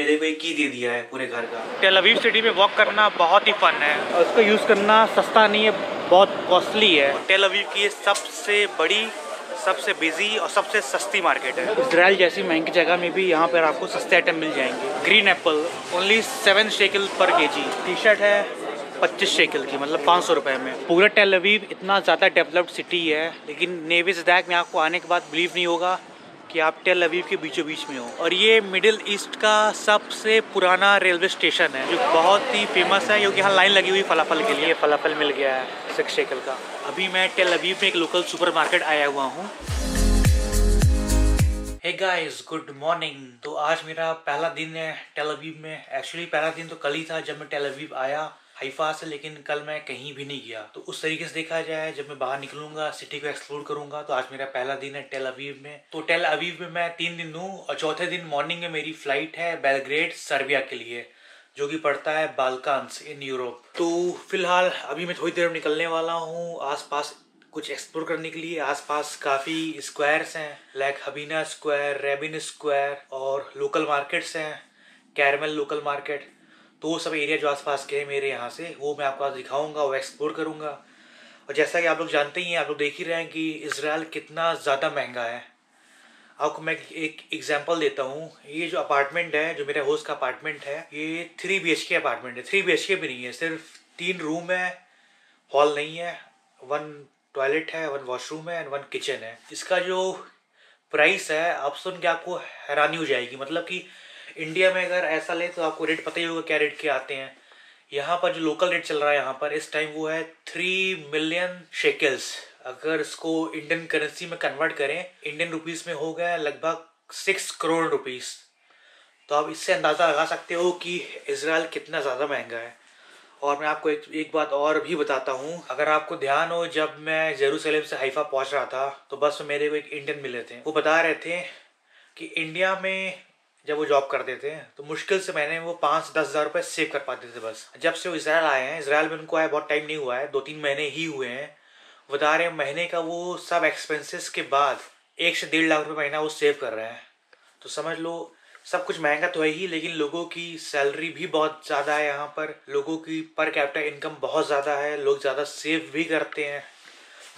मेरे को एक की दे दिया है पूरे घर का। टेल अवीव सिटी में वॉक करना बहुत ही फन है और उसको यूज़ करना सस्ता नहीं है, बहुत कॉस्टली है। टेल अवीव की सबसे बड़ी, सबसे बिजी और सबसे सस्ती मार्केट है। इजराइल जैसी महंगी जगह में भी यहाँ पर आपको सस्ते आइटम मिल जाएंगे। ग्रीन एप्पल ओनली 7 शेकल पर केजी। टी शर्ट है 25 शेकल की, मतलब 500 रुपये में। पूरा टेल अवीव इतना ज़्यादा डेवलप्ड सिटी है, लेकिन नेवी ज़ैक में आपको आने के बाद बिलीव नहीं होगा कि आप टेल अवीव के बीचों बीच में हो। और ये मिडिल ईस्ट का सबसे पुराना रेलवे स्टेशन है जो बहुत ही फेमस है, क्योंकि यहाँ लाइन लगी हुई फलाफल के लिए। फलाफल मिल गया है 6 शेकल का। अभी मैं टेल अवीव में एक लोकल सुपरमार्केट आया हुआ हूँ। Hey guys, good morning. तो आज मेरा पहला दिन है टेल अवीव में। एक्चुअली पहला दिन तो कल ही था जब मैं टेल अवीव आया हाइफा से, लेकिन कल मैं कहीं भी नहीं गया। तो उस तरीके से देखा जाए, जब मैं बाहर निकलूंगा सिटी को एक्सप्लोर करूंगा, तो आज मेरा पहला दिन है टेल अवीव में। तो टेल अवीव में मैं 3 दिन हूँ और चौथे दिन मॉर्निंग में मेरी फ्लाइट है बेलग्रेड सर्बिया के लिए, जो कि पड़ता है बाल्कान्स इन यूरोप। तो फिलहाल अभी मैं थोड़ी देर में निकलने वाला हूँ आसपास कुछ एक्सप्लोर करने के लिए। आसपास काफ़ी स्क्वायर्स हैं, लाइक हबीना स्क्वायर, रेबिन स्क्वायर, और लोकल मार्केट्स हैं, कैरमल लोकल मार्केट। तो वो सब एरिया जो आसपास के हैं मेरे यहाँ से, वो मैं आपको आज दिखाऊंगा, वो एक्सप्लोर करूंगा। और जैसा कि आप लोग जानते ही हैं, आप लोग देख ही रहे हैं कि इजराइल कितना ज़्यादा महंगा है। आपको मैं एक एग्जांपल देता हूँ। ये जो अपार्टमेंट है, जो मेरे होस्ट का अपार्टमेंट है, ये 3 BHK अपार्टमेंट है। 3 BHK भी नहीं है, सिर्फ 3 रूम है, हॉल नहीं है, 1 टॉयलेट है, 1 वॉशरूम है एंड 1 किचन है। इसका जो प्राइस है, आप सुन के आपको हैरानी हो जाएगी। मतलब कि इंडिया में अगर ऐसा ले तो आपको रेट पता ही होगा क्या रेट के आते हैं। यहाँ पर जो लोकल रेट चल रहा है यहाँ पर इस टाइम, वो है 3 मिलियन शेकल्स। अगर इसको इंडियन करेंसी में कन्वर्ट करें, इंडियन रुपीस में हो गया लगभग 6 करोड़ रुपीस। तो आप इससे अंदाज़ा लगा सकते हो कि इजराइल कितना ज़्यादा महंगा है। और मैं आपको एक बात और भी बताता हूँ। अगर आपको ध्यान हो, जब मैं जेरूसलम से हाइफा पहुँच रहा था तो बस में मेरे को एक इंडियन मिले थे। वो बता रहे थे कि इंडिया में जब वो जॉब करते थे तो मुश्किल से महीने में वो 5-10 हज़ार रुपये सेव कर पाते थे बस। जब से वो इजराइल आए हैं, इजराइल में उनको आए बहुत टाइम नहीं हुआ है, 2-3 महीने ही हुए हैं। बता रहे हैं महीने का वो सब एक्सपेंसेस के बाद 1 से 1.5 लाख रुपये महीना वो सेव कर रहे हैं। तो समझ लो, सब कुछ महंगा तो है ही, लेकिन लोगों की सैलरी भी बहुत ज़्यादा है यहाँ पर। लोगों की पर कैपिटा इनकम बहुत ज़्यादा है, लोग ज़्यादा सेव भी करते हैं।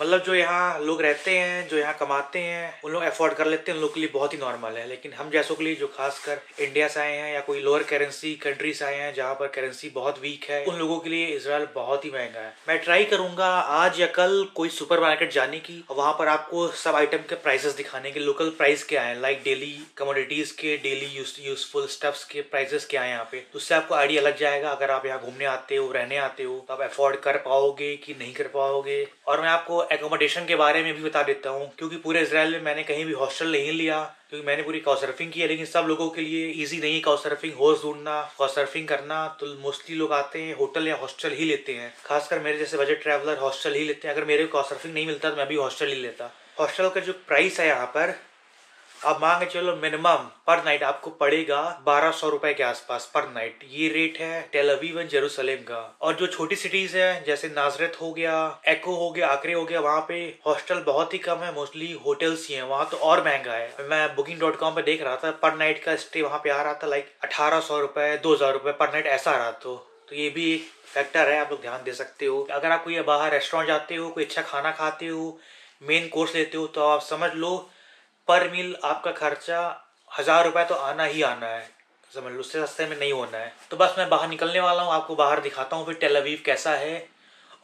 मतलब जो यहाँ लोग रहते हैं, जो यहाँ कमाते हैं, उन लोग अफोर्ड कर लेते हैं, उन लोग के लिए बहुत ही नॉर्मल है। लेकिन हम जैसों के लिए, जो खासकर इंडिया से आए हैं या कोई लोअर करेंसी कंट्री से आए हैं जहाँ पर करेंसी बहुत वीक है, उन लोगों के लिए इजराइल बहुत ही महंगा है। मैं ट्राई करूंगा आज या कल कोई सुपरमार्केट जाने की और वहाँ पर आपको सब आइटम के प्राइसेस दिखाने के, लोकल प्राइस क्या है, लाइक डेली कमोडिटीज के, डेली यूजफुल स्टफ्स के प्राइसेस क्या है यहाँ पे। तो उससे आपको आइडिया लग जाएगा। अगर आप यहाँ घूमने आते हो, रहने आते हो, तो आप अफोर्ड कर पाओगे कि नहीं कर पाओगे। और मैं आपको एकोमोडेशन के बारे में भी बता देता हूँ, क्योंकि पूरे इजराइल में मैंने कहीं भी हॉस्टल नहीं लिया, क्योंकि मैंने पूरी काउचसर्फिंग की है। लेकिन सब लोगों के लिए इजी नहीं है काउचसर्फिंग, होस्ट ढूंढना, काउचसर्फिंग करना। तो मोस्टली लोग आते हैं होटल या हॉस्टल ही लेते हैं। खासकर मेरे जैसे बजट ट्रैवलर हॉस्टल ही लेते हैं। अगर मेरे को काउचसर्फिंग नहीं मिलता तो मैं भी हॉस्टल ही लेता। हॉस्टल का जो प्राइस है यहाँ पर, आप मान के चलो मिनिमम पर नाइट आपको पड़ेगा 1200 रुपए के आसपास पर नाइट। ये रेट है टेल अवीव एंड जेरूसलम का। और जो छोटी सिटीज है, जैसे नाजरेत हो गया, एको हो गया, आकरे हो गया, वहाँ पे हॉस्टल बहुत ही कम है, मोस्टली होटल्स ही हैं। वहाँ तो और महंगा है। मैं booking.com पे देख रहा था, पर नाइट का स्टे वहाँ पे आ रहा था लाइक 1800 रुपए, 2000 रुपए पर नाइट ऐसा आ रहा। तो ये भी एक फैक्टर है, आप लोग ध्यान दे सकते हो। अगर आप कोई बाहर रेस्टोरेंट जाते हो, कोई अच्छा खाना खाते हो, मेन कोर्स लेते हो, तो आप समझ लो पर मील आपका खर्चा 1000 रुपए तो आना ही आना है। समझ लो, उससे सस्ते में नहीं होना है। तो बस मैं बाहर निकलने वाला हूँ, आपको बाहर दिखाता हूँ फिर टेल अवीव कैसा है।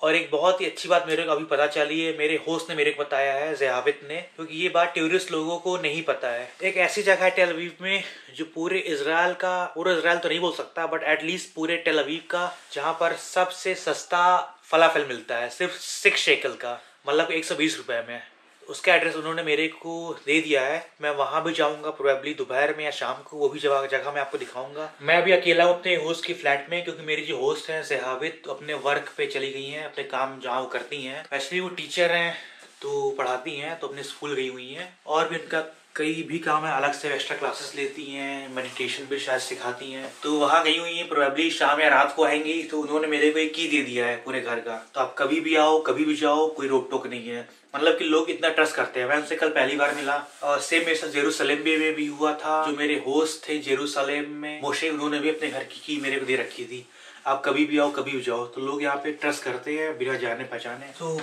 और एक बहुत ही अच्छी बात मेरे को अभी पता चली है, मेरे होस्ट ने मेरे को बताया है, ज़याबित ने, क्योंकि ये बात टूरिस्ट लोगों को नहीं पता है। एक ऐसी जगह है टेल अवीव में जो पूरे इजराइल का, पूरा इजराइल तो नहीं बोल सकता, बट एटलीस्ट पूरे टेल अवीव का, जहाँ पर सबसे सस्ता फलाफल मिलता है, सिर्फ 6 शेकल का, मतलब 120 रुपए में। उसका एड्रेस उन्होंने मेरे को दे दिया है। मैं वहाँ भी जाऊँगा प्रोबेबली दोपहर में या शाम को, वो भी जगह मैं आपको दिखाऊंगा। मैं अभी अकेला हूँ अपने होस्ट की फ्लैट में, क्योंकि मेरी जो होस्ट है ज़याबित अपने वर्क पे चली गई हैं, अपने काम जहाँ वो करती हैं। एक्चुअली वो टीचर हैं तो पढ़ाती हैं, तो अपने स्कूल गई हुई हैं। और भी उनका कई भी काम है, अलग से एक्स्ट्रा क्लासेस लेती हैं, मेडिटेशन भी शायद सिखाती हैं। तो वहाँ गई हुई हैं, प्रोबेबली शाम या रात को आएंगी। तो उन्होंने मेरे को एक की दे दिया है पूरे घर का। तो आप कभी भी आओ, कभी भी जाओ, कोई रोक टोक नहीं है। मतलब कि लोग इतना ट्रस्ट करते हैं। मैं उनसे कल पहली बार मिला और सेम मेरे साथ जेरूसलेम में भी हुआ था। जो मेरे होस्ट थे जेरूसलेम में, मोशे, उन्होंने भी अपने घर की मेरे को दे रखी थी। आप कभी भी आओ, कभी भी जाओ, तो लोग यहाँ पे ट्रस्ट करते हैं बिना जाने पहचाने। तो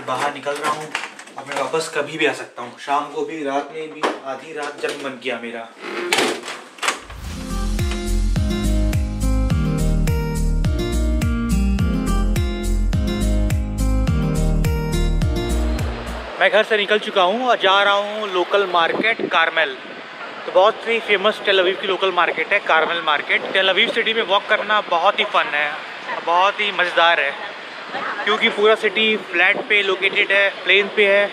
बाहर निकल रहा हूँ, अब मैं वापस कभी भी आ सकता हूँ, शाम को भी, रात में भी, आधी रात जब मन किया मेरा। मैं घर से निकल चुका हूँ और जा रहा हूँ लोकल मार्केट कार्मेल। तो बहुत ही फेमस टेल अवीव की लोकल मार्केट है Carmel market. Tel Aviv city में वॉक करना बहुत ही फन है, बहुत ही मज़ेदार है, क्योंकि पूरा सिटी फ्लैट पे लोकेटेड है, प्लेन पे है,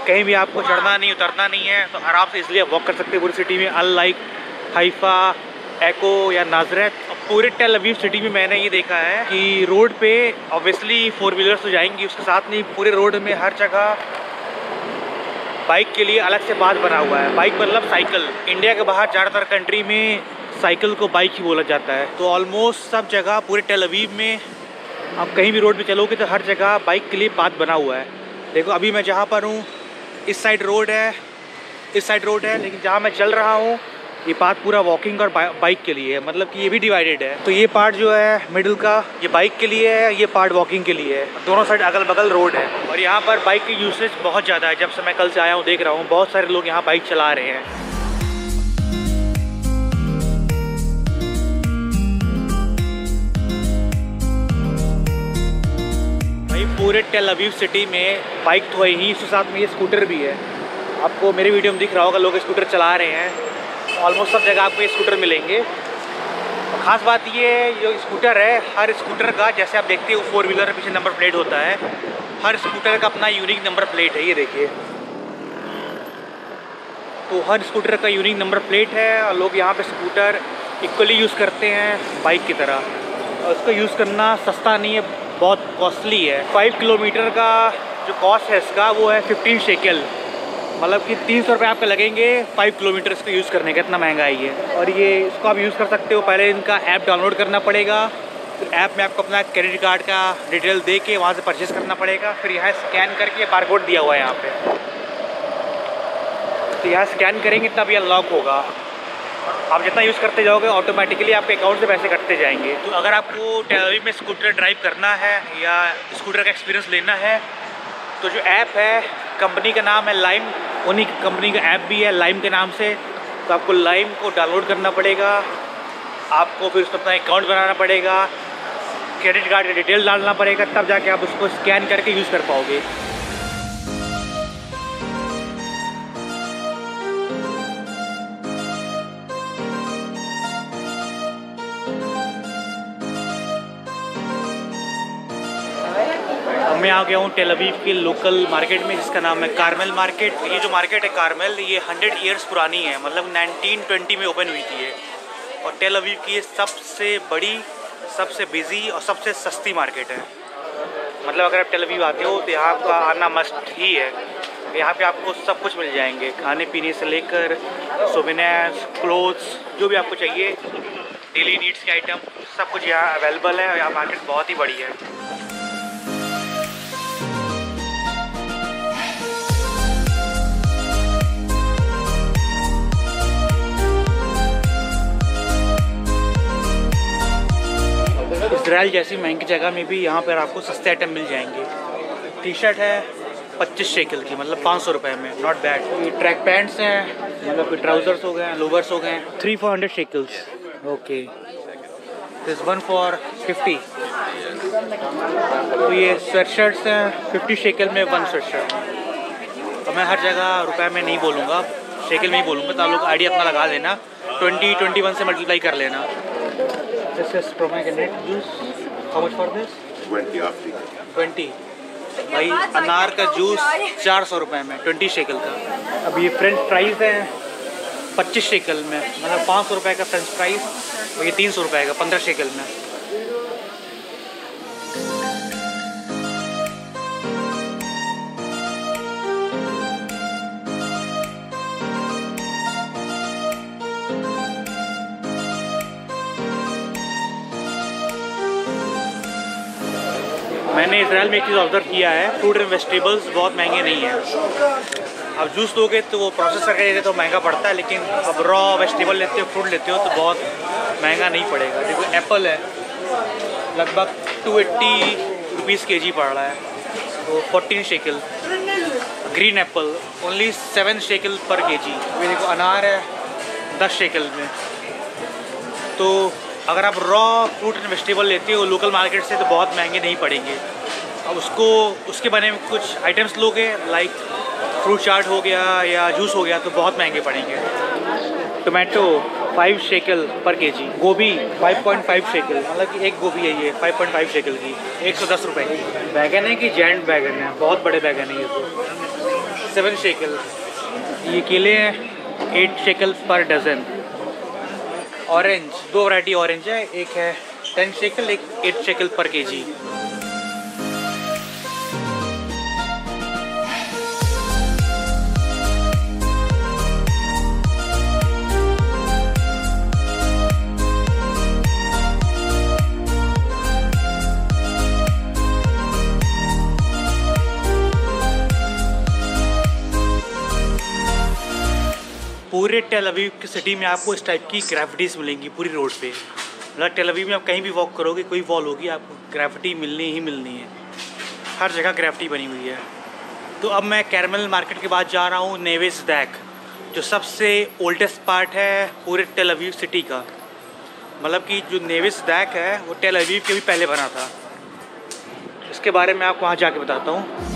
कहीं भी आपको चढ़ना नहीं उतरना नहीं है, तो आराम से इसलिए वॉक कर सकते हैं पूरी सिटी में। अनलाइक हाइफा, एको या नाजरत। पूरे टेल अवीव सिटी में मैंने ये देखा है कि रोड पे ऑब्वियसली 4 व्हीलर्स तो जाएंगी, उसके साथ नहीं पूरे रोड में हर जगह बाइक के लिए अलग से बात बना हुआ है। बाइक मतलब साइकिल। इंडिया के बाहर ज़्यादातर कंट्री में साइकिल को बाइक ही बोला जाता है। तो ऑलमोस्ट सब जगह पूरे टेल अवीव में आप कहीं भी रोड पे चलोगे तो हर जगह बाइक के लिए बात बना हुआ है। देखो अभी मैं जहाँ पर हूँ इस साइड रोड है, इस साइड रोड है, लेकिन जहाँ मैं चल रहा हूँ ये पार्ट पूरा वॉकिंग और बाइक के लिए है। मतलब कि ये भी डिवाइडेड है। तो ये पार्ट जो है मिडिल का, ये बाइक के लिए है, ये पार्ट वॉकिंग के लिए है। दोनों साइड अगल बगल रोड है और यहाँ पर बाइक की यूसेज बहुत ज़्यादा है। जब से मैं कल से आया हूँ देख रहा हूँ बहुत सारे लोग यहाँ बाइक चला रहे हैं। भाई पूरे टेल अवीव सिटी में बाइक तो है ही, इसके साथ में ये स्कूटर भी है। आपको मेरे वीडियो में दिख रहा होगा लोग स्कूटर चला रहे हैं। ऑलमोस्ट सब जगह आपको ये स्कूटर मिलेंगे। और ख़ास बात ये जो स्कूटर है, हर स्कूटर का जैसे आप देखते हो 4 व्हीलर पीछे नंबर प्लेट होता है, हर स्कूटर का अपना यूनिक नंबर प्लेट है। ये देखिए, तो हर स्कूटर का यूनिक नंबर प्लेट है और लोग यहाँ पे स्कूटर इक्वली यूज़ करते हैं बाइक की तरह। और उसको यूज़ करना सस्ता नहीं है, बहुत कॉस्टली है। 5 किलोमीटर का जो कॉस्ट है इसका वो है 15 शेकल, मतलब कि 300 रुपये आपके लगेंगे 5 किलोमीटर इसको यूज़ करने का। इतना महंगा है ये। और ये इसको आप यूज़ कर सकते हो, पहले इनका ऐप डाउनलोड करना पड़ेगा, फिर ऐप में आपको अपना क्रेडिट कार्ड का डिटेल दे के वहाँ से परचेज़ करना पड़ेगा। फिर यहाँ स्कैन करके बारकोड दिया हुआ है यहाँ पे, तो यहाँ स्कैन करेंगे तब ये अनलॉक होगा। आप जितना यूज़ करते जाओगे ऑटोमेटिकली आपके अकाउंट से पैसे कटते जाएंगे। तो अगर आपको टेल अवीव में स्कूटर ड्राइव करना है या स्कूटर का एक्सपीरियंस लेना है तो जो ऐप है कंपनी का नाम है लाइम, उन्हीं कंपनी का ऐप भी है लाइम के नाम से। तो आपको लाइम को डाउनलोड करना पड़ेगा, आपको फिर उसमें अपना अकाउंट बनाना पड़ेगा, क्रेडिट कार्ड का डिटेल डालना पड़ेगा, तब जाके आप उसको स्कैन करके यूज़ कर पाओगे। मैं आ गया हूँ टेल अवीव के लोकल मार्केट में जिसका नाम है कार्मेल मार्केट। ये जो मार्केट है कार्मेल, ये 100 ईयर्स पुरानी है, मतलब 1920 में ओपन हुई थी ये। और टेल अवीव की ये सबसे बड़ी, सबसे बिजी और सबसे सस्ती मार्केट है। मतलब अगर आप टेल अवीव आते हो तो यहाँ का आना मस्ट ही है। यहाँ पे आपको सब कुछ मिल जाएंगे, खाने पीने से लेकर सोवेनिर्स, क्लोथ्स, जो भी आपको चाहिए, डेली नीड्स के आइटम, सब कुछ यहाँ अवेलेबल है। और यहाँ मार्केट बहुत ही बड़ी है। इजराइल जैसी महंगी जगह में भी यहाँ पर आपको सस्ते आइटम मिल जाएंगे। टी शर्ट है 25 शेकल की, मतलब 500 रुपये में, नॉट बैड। ये ट्रैक पैंट्स हैं, मतलब कि ट्राउज़र्स हो गए, लोवर्स हो गए, 300-400 shackles. Okay, this one for 50। तो ये स्वेट शर्ट्स हैं 50 शेकल में 1 स्वेट शर्ट। तो मैं हर जगह रुपए में नहीं बोलूँगा, शेकल में ही बोलूँगा, तो आप लोग आइडिया अपना लगा लेना, 20-21 से मल्टीप्लाई कर लेना। This is pomegranate juice. How much for this? 20 after. 20। भाई अनार का जूस 400 रुपये में, 20 शेकल का। अब ये फ्रेंच फ्राइज़ हैं 25 शेकल में, मतलब 500 रुपये का फ्रेंच फ्राइज़, और ये 300 रुपये का 15 शेकल में। मैंने इजराइल में एक चीज़ ऑब्जर्व किया है, फ्रूट एंड वेजिटेबल्स बहुत महंगे नहीं हैं। अब जूस लोगे तो वो प्रोसेस करके देते तो महंगा पड़ता है, लेकिन अब रॉ वेजिटेबल लेते हो, फ्रूट लेते हो तो बहुत महंगा नहीं पड़ेगा। देखो एप्पल है, लगभग 280 रुपीज़ kg पड़ रहा है, तो 14 shackle. Green Apple only 7 shackle पर kg। ये देखो अनार है 10 शेकल में। तो अगर आप रॉ फ्रूट एंड वेजिटेबल लेते हो लोकल मार्केट से तो बहुत महंगे नहीं पड़ेंगे। अब उसके बने में कुछ आइटम्स लोगे, लाइक फ्रूट चाट हो गया या जूस हो गया, तो बहुत महंगे पड़ेंगे। टोमेटो 5 शेकल पर kg। गोभी 5.5 शेकल, मतलब कि एक गोभी है ये 5.5 शेकल की, 110 रुपये की। बैगन है कि जैंट बैगन है, बहुत बड़े बैगन है ये तो 7 शेकल। ये केले हैं 8 शेकल पर डज़न। ऑरेंज 2 वैरायटी ऑरेंज है, एक है 10 शेकल, एक 8 शेकल पर kg। पूरे टेल अवीव की सिटी में आपको इस टाइप की ग्रेफिटीज़ मिलेंगी पूरी रोड पे। मतलब टेल अवीव में आप कहीं भी वॉक करोगे, कोई वॉल होगी, आपको ग्रेफिटी मिलनी ही मिलनी है। हर जगह ग्रेफिटी बनी हुई है। तो अब मैं कैरमल मार्केट के बाद जा रहा हूँ नेवे ज़दैक, जो सबसे ओल्डेस्ट पार्ट है पूरे टेल अवीव सिटी का। मतलब कि जो नेवे ज़दैक है वो टेल अवीव के भी पहले बना था। इसके बारे में आपको वहाँ जाके बताता हूँ।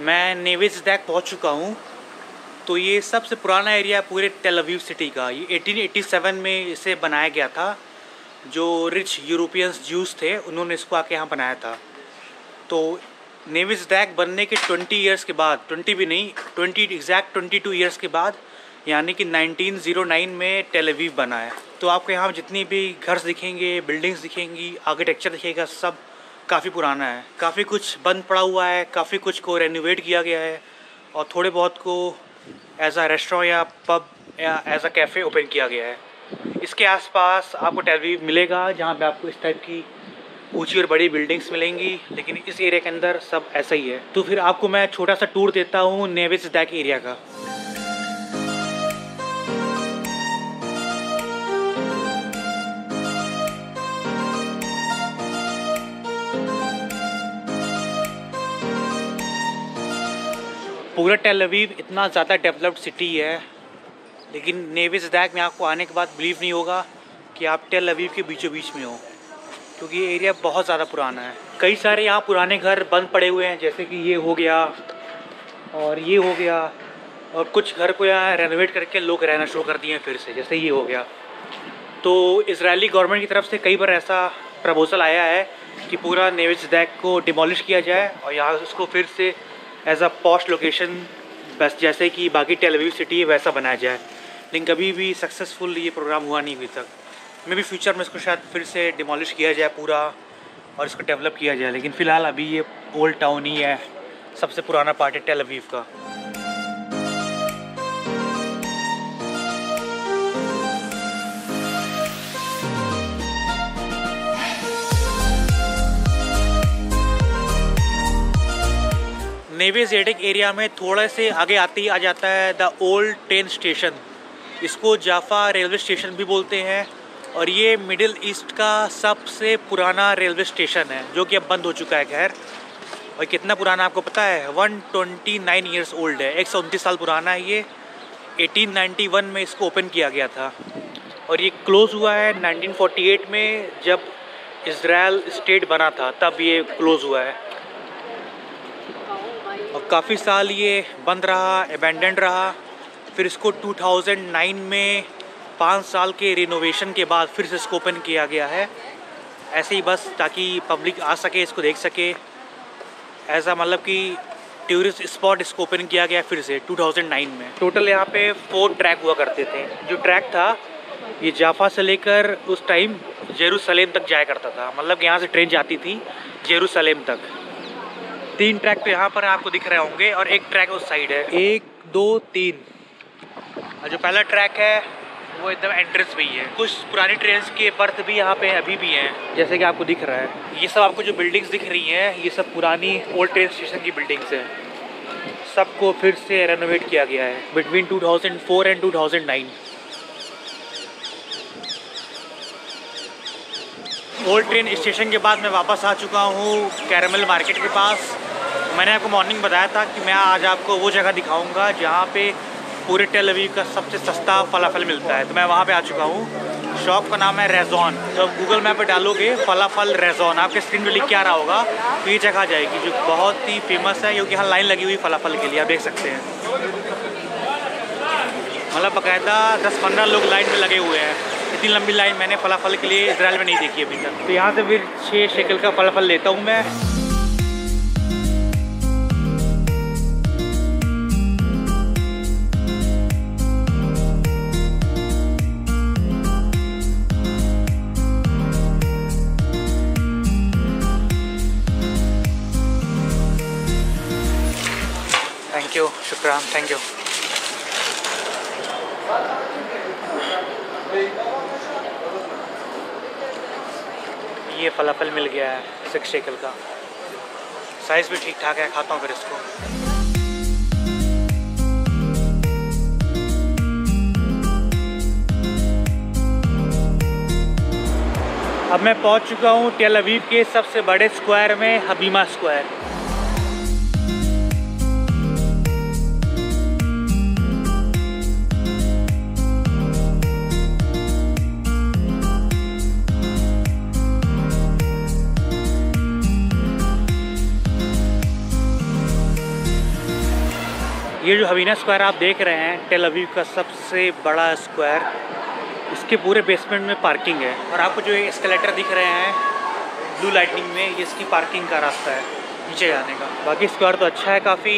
मैं नेवे ज़दैक पहुंच चुका हूं। तो ये सबसे पुराना एरिया है पूरे टेल अवीव सिटी का। ये 1887 में इसे बनाया गया था। जो रिच यूरोपियंस ज्यूस थे उन्होंने इसको आके यहाँ बनाया था। तो नेवे ज़दैक बनने के 20 ईयर्स के बाद, 20 भी नहीं, 22 ईयर्स के बाद, यानी कि 1909 में टेल अवीव बना है। तो आपको यहाँ जितनी भी घर दिखेंगे, बिल्डिंग्स दिखेंगी, आर्किटेक्चर दिखेगा, सब काफ़ी पुराना है। काफ़ी कुछ बंद पड़ा हुआ है, काफ़ी कुछ को रेनोवेट किया गया है, और थोड़े बहुत को एज अ रेस्टोरेंट या पब या एज अ कैफ़े ओपन किया गया है। इसके आसपास आपको टेल अवीव मिलेगा जहाँ पे आपको इस टाइप की ऊंची और बड़ी बिल्डिंग्स मिलेंगी, लेकिन इस एरिया के अंदर सब ऐसा ही है। तो फिर आपको मैं छोटा सा टूर देता हूँ नेवे ज़दैक एरिया का। पूरा टेल अवीव इतना ज़्यादा डेवलप्ड सिटी है, लेकिन नेवे ज़दैक में आपको आने के बाद बिलीव नहीं होगा कि आप टेल अवीव के बीचों बीच में हो, क्योंकि ये एरिया बहुत ज़्यादा पुराना है। कई सारे यहाँ पुराने घर बंद पड़े हुए हैं, जैसे कि ये हो गया और ये हो गया, और कुछ घर को यहाँ रेनोवेट करके लोग रहना शुरू कर दिए हैं फिर से, जैसे ये हो गया। तो इजरायली गवर्नमेंट की तरफ से कई बार ऐसा प्रपोजल आया है कि पूरा नेवे ज़दैक को डिमोलिश किया जाए और यहाँ उसको फिर से एज अ पॉश लोकेशन, बस जैसे कि बाकी टेल अवीव सिटी है वैसा बनाया जाए। लेकिन कभी भी सक्सेसफुल ये प्रोग्राम हुआ नहीं अभी तक। मे भी फ्यूचर में इसको शायद फिर से डिमोलिश किया जाए पूरा और इसको डेवलप किया जाए, लेकिन फ़िलहाल अभी ये ओल्ड टाउन ही है, सबसे पुराना पार्ट है टेल अवीव का। नेवे ज़दैक एरिया में थोड़ा से आगे आते ही आ जाता है द ओल्ड ट्रेन स्टेशन। इसको जाफा रेलवे स्टेशन भी बोलते हैं, और ये मिडिल ईस्ट का सबसे पुराना रेलवे स्टेशन है, जो कि अब बंद हो चुका है। खैर, और कितना पुराना आपको पता है? 129 ईयर्स ओल्ड है, 129 साल पुराना है ये। 1891 में इसको ओपन किया गया था, और ये क्लोज़ हुआ है 1948 में, जब इजराइल स्टेट बना था तब ये क्लोज़ हुआ है। और काफ़ी साल ये बंद रहा, अबैंडन्ड रहा। फिर इसको 2009 में 5 साल के रिनोवेशन के बाद फिर से इसको ओपन किया गया है, ऐसे ही बस ताकि पब्लिक आ सके, इसको देख सके। ऐसा मतलब कि टूरिस्ट स्पॉट इसको ओपन किया गया फिर से 2009 में। टोटल यहाँ पे 4 ट्रैक हुआ करते थे। जो ट्रैक था ये जाफा से लेकर उस टाइम जेरूसलेम तक जाया करता था, मतलब यहाँ से ट्रेन जाती थी जेरूसलेम तक। 3 ट्रैक तो यहाँ पर आपको दिख रहे होंगे और एक ट्रैक उस साइड है। 1 2 3 और जो पहला ट्रैक है वो एकदम एंट्रेंस पे ही है। कुछ पुरानी ट्रेन्स के बर्थ भी यहाँ पे अभी भी हैं, जैसे कि आपको दिख रहा है। ये सब आपको जो बिल्डिंग्स दिख रही हैं ये सब पुरानी ओल्ड ट्रेन स्टेशन की बिल्डिंग्स हैं। सबको फिर से रेनोवेट किया गया है between 2004 and 2009। Old train station के बाद मैं वापस आ चुका हूँ कैरमल मार्केट के पास। मैंने आपको मॉर्निंग बताया था कि मैं आज आपको वो जगह दिखाऊंगा जहाँ पे पूरे टेल अवीव का सबसे सस्ता फलाफल मिलता है। तो मैं वहाँ पे आ चुका हूँ। शॉप का नाम है रेजॉन। जब गूगल मैप पे डालोगे फलाफल रेजॉन, आपके स्क्रीन पे लिख के आ रहा होगा तो ये जगह आ जाएगी जो बहुत ही फेमस है, क्योंकि यहाँ लाइन लगी हुई फलाफल के लिए, आप देख सकते हैं। मतलब बाकायदा 10-15 लोग लाइन में लगे हुए हैं। इतनी लंबी लाइन मैंने फलाफल के लिए इजराइल में नहीं देखी अभी तक। तो यहाँ से फिर 6 शेकल का फलाफल लेता हूँ मैं। थैंक यू, शुक्रान, थैंक यू। ये फलाफल मिल गया है 6 शेकल का। साइज़ भी ठीक ठाक है, खाता हूँ फिर इसको। अब मैं पहुँच चुका हूँ टेल अवीव के सबसे बड़े स्क्वायर में, हबीमा स्क्वायर। ये जो हबीना स्क्वायर आप देख रहे हैं टेल अवीव का सबसे बड़ा स्क्वायर, इसके पूरे बेसमेंट में पार्किंग है। और आपको जो ये एस्केलेटर दिख रहे हैं ब्लू लाइटनिंग में, ये इसकी पार्किंग का रास्ता है नीचे जाने का। बाकी स्क्वायर तो अच्छा है, काफ़ी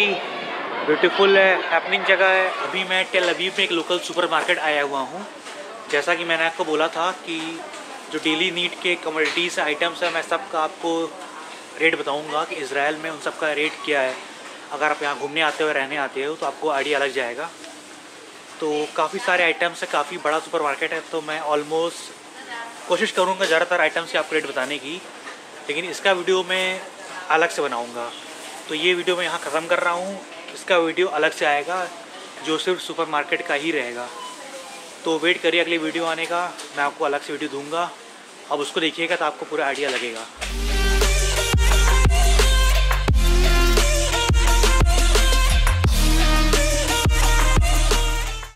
ब्यूटीफुल है, हैपनिंग जगह है। अभी मैं टेल अवीव में एक लोकल सुपरमार्केट आया हुआ हूँ। जैसा कि मैंने आपको बोला था कि जो डेली नीड के कमोडिटीज़ आइटम्स हैं, मैं सबका आपको रेट बताऊँगा कि इजराइल में उन सब का रेट क्या है। अगर आप यहाँ घूमने आते हो, रहने आते हो, तो आपको आइडिया लग जाएगा। तो काफ़ी सारे आइटम्स है, काफ़ी बड़ा सुपरमार्केट है। तो मैं ऑलमोस्ट कोशिश करूँगा ज़्यादातर आइटम्स की आपको रेट बताने की, लेकिन इसका वीडियो मैं अलग से बनाऊँगा। तो ये वीडियो मैं यहाँ ख़त्म कर रहा हूँ। इसका वीडियो अलग से आएगा जो सिर्फ सुपरमार्केट का ही रहेगा। तो वेट करिए अगली वीडियो आने का, मैं आपको अलग से वीडियो दूँगा। अब उसको देखिएगा तो आपको पूरा आइडिया लगेगा।